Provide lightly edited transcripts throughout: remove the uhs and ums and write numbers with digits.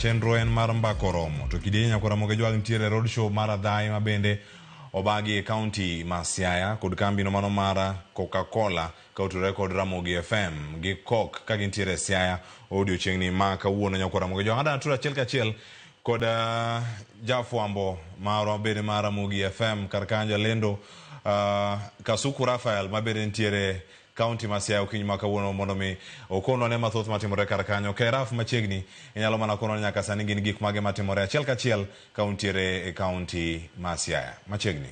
Chenro en mar mbako romo to kidienya kwa Ramogi jwal ntiere road show mara dhai mabende obagi county ma Siaya kod kambi no mano mara Coca-Cola kautore kod Ramogi FM gi kok ka gintiere Siaya audio chengni ma kawuono nyakwa Ramogi jwal ada tura chel kachiel kod jafwambo maro bede mara Ramogi FM karkanja lendo Kasuku Rafael mabede ntiere county ma Siaya ukinyi makawuono mondo mi okono ne mathoth matimore karakanyo keraf machegni inyalo mana kono nyaka sani gin gik mage matimore achiel kachiel kauntiere e county ma Siaya machegni.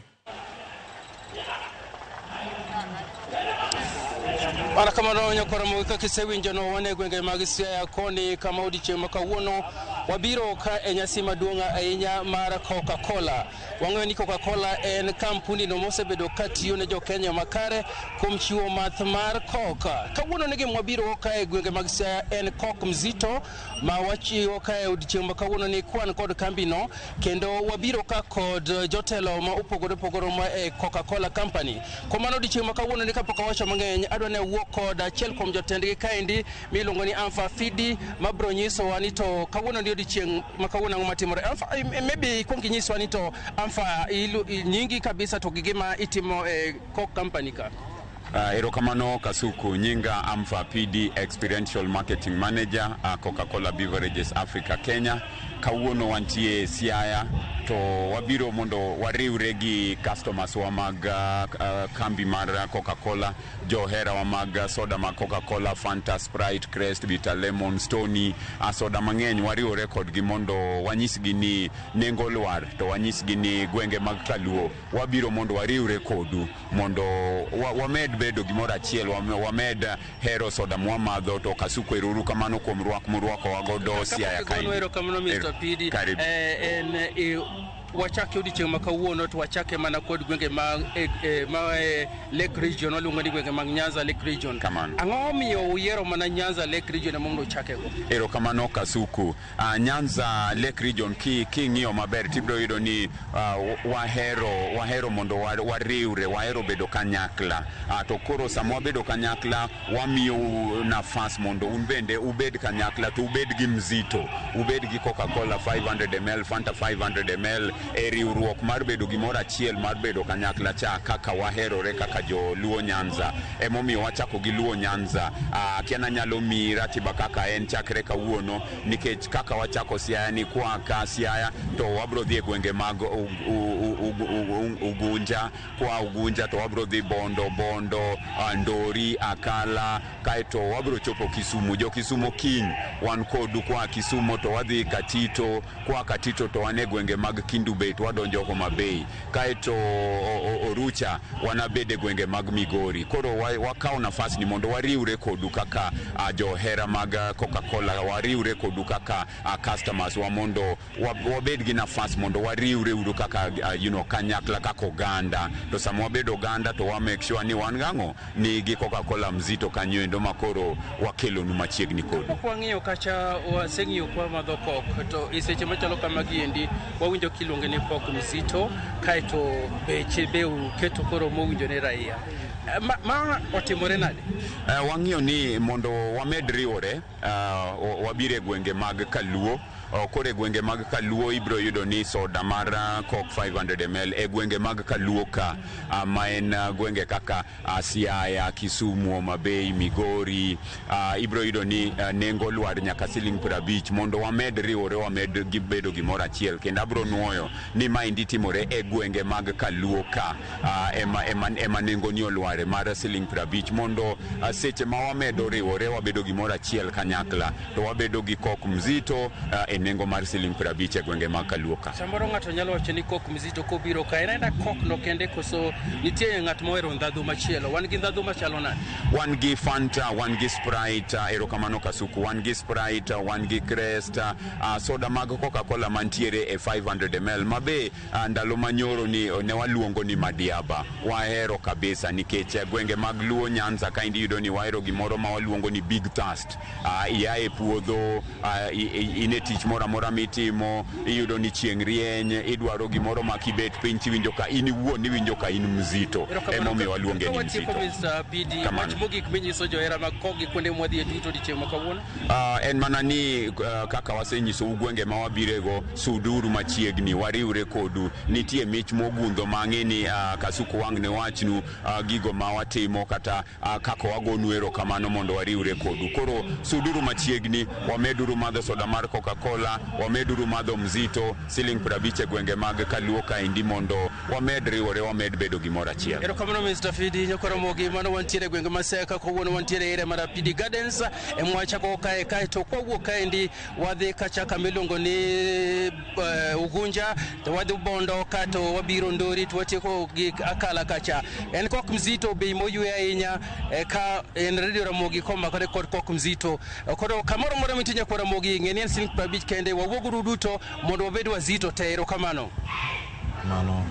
Ana kamano nyakora mo ka kisewinjo no wane gwenge mag Siaya koni kama odiechieng' makawuono wabiro ka enyasi maduong' ahinya mar Coca-Cola. Wang'eyo ni Coca-Cola en kampuni no mosebedo katiyo ne jo Kenya makare kuom chiwo math mar Coca. Kawuono ne wabiro ka e gwenge mag Siaya en Coke mzito ma wachiwo ka e odiechieng' makawuono ni kwan kod kambi no kendo wabiro ka kod jotelo ma opogore ma e Coca-Cola company. Komano odiechieng' makawuono ni kapok awacho mang'eny adwa ne wuok kod achiel kuom jotendgi kaendi miluongo ni Alpha Fidi mabro nyisowa ni to kawuono ni odiechieng' makawuono ang'o matimore. Maybe kuong inyiswa ni to Alpha nyingi kabisa to gigima itimo e Coke company ka. Erokamano Kasuku, nyinga Alpha PD Experiential Marketing Manager Coca-Cola Beverages Africa Kenya. Kawuono wantie Siaya to wabiro mondo wariwre gi customers wa mag kambi mar Coca-Cola, johera wa mag soda mag Coca-Cola, Fanta, Sprite, Crest, Bitter Lemon, Stony, soda mang'eny wariwre kodgi mondo wanyisgi ni nengo lwar to wanyisgi ni gwenge mag Kaluo wabiro mondo wariwre kodu mondo wamed bedo gimoro achiel, wamed hero soda mwamadho to Kasuku eruru kamano kuom rwako wagodo Siaya kaini. Pidi wachake odiechieng' makawuono to wachake mana kod gwenge mag Lake Region waluongo ni gwenge mag Nyanza Lake Region. Ang'o miyo uyiero mana Nyanza Lake Region mondo uchakego? Erokamano Kasuku. Nyanza Lake Region king'iyo maber tibiro yudo ni wahero mondo wariwre, wahero bedo kanyakla. To koro sama wabedo kanyakla wamiyo nafas mondo un bende ubed kanyakla to ubed gi mzito, ubed gi Coca-Cola 500 ml, Fanta 500 ml riwruok mar bedo gimoro achiel mar bedo kanyakla cha kaka waherore kaka jo Luo Nyanza. Emomiyo wachako gi Luo Nyanza. Kiana nyalo mi ratiba kaka en chakre kawuono nikech kaka wachako Siaya ni kwa ka Siaya to wabro dhi e gwenge mag Ugunja, kwa Ugunja to wabro dhi Bondo, Ndori, Akala, kaeto wabro chopo Kisumu. Jo Kisumu kiny wan kodu kwa Kisumu to wadhi Katito, kwa Katito to wane gwenge mag Kindubet wadonjo Homa Bay, kaeto Orucha wanabede gwenge mag Migori. Koro wakao nafasi ni mondo wariwre kodu kaka johera mag Coca-Cola, wariwre kodu kaka customers wa mondo wabed gi nafasi mondo wariwre uru kaka kanyakla kaka oganda. To sama wabedo oganda to wa make sure ni wan gang'o ni gi Coca-Cola mzito kanyo endo makoro wakelo nu machiegni kodu. Kwang'iyo kacha waseng'iyo kwa madho Coke to iseche machalo kamagi endi wawinjo kiluonge ni Coke mzito kaeto beche beu keto koro mowinjo ne raia. Ma otimore nade? Wang'iyo ni mondo wamed riwore wabire gwenge mag Kaluo. Kore gwenge mag Kaluo ibro yudo ni soda mar Coke 500 ml e gwenge mag Kaluo ka ma en gwenge kaka Siaya, Kisumu, Homa Bay, Migori. Ibro yudo ni nengo lwar nyaka siling 50 mondo wamed riwore, wamed bedo gimoro achiel kendo abro nuoyo ni ma indi timore e gwenge mag Kaluo ka ema nengo ni olware mar siling 50 mondo seche ma wamedo riwore wabedo gimoro achiel kanyakla to wabedo gi Coke mzito nengo mar siling 50 e gwenge mag Kaluo ka. Samoro ng'ato nyalo wacho ni Coke mzito kobiro ka enda Coke no kende koso nitie ng'at mohero ndhadhu machielo. Wan gi ndhadhu machalo nade? Wan gi Fanta, wan gi Sprite, erokamano Kasuku, wan gi Sprite, wan gi Crest, soda mag Coca-Cola mantiere e 500 ml mabe ndalo manyoro ni ne waluongo ni Madiaba. Wahero kabisa nikech gwenge mag Luo Nyanza kaindi yudo ni wahero gimoro ma waluongo ni Big Thirst. Iae puodho ine tich mora mora mitimo iyudo ni chieng' rieny idwaro gimoro makibet piny tiwinjo ka in iwuon iwinjo ka in mzito emomiyo waluonge ni mzito. Kamano mogik minyiso johera mag kogi kuonde mwadhi e duto dichieng' makawuono. En mana ni kaka wasenyiso ugwenge ma wabirego suduru machiegni wariwre kodu nitie mich mogundho mang'e ni kasuku wang' ne wachnu gigo ma watimo kata kako wagonu erokamano mondo wariwre kodu. Koro suduru machiegni, wameduru madho soda mar Coca-Cola, wameduru madho mzito siling 50 gwenge mag Kaluo kaendi mondo wamed riwore wamed bedo gimoro achiel. Erokamano Mr. Fidi Nyakoromogi, mano wantiere gwenge maseka kawuono wantiere ere mar Pidi Gardens mwachako kae to kwawuok kaendi wadhi kacha miluongo ni Ugunja to wadhi Bondo kato wabiro Ndori to watieko gi Akala kacha. En kok mzito bei moywe ahinya ka en Radio Ramogi komakore kod kok mzito. Koro kamoro moro mitinya kwa Ramogi ng'eni en siling 50 kende wawuoguru duto mondo wabed wazito te. Erokamano. Mano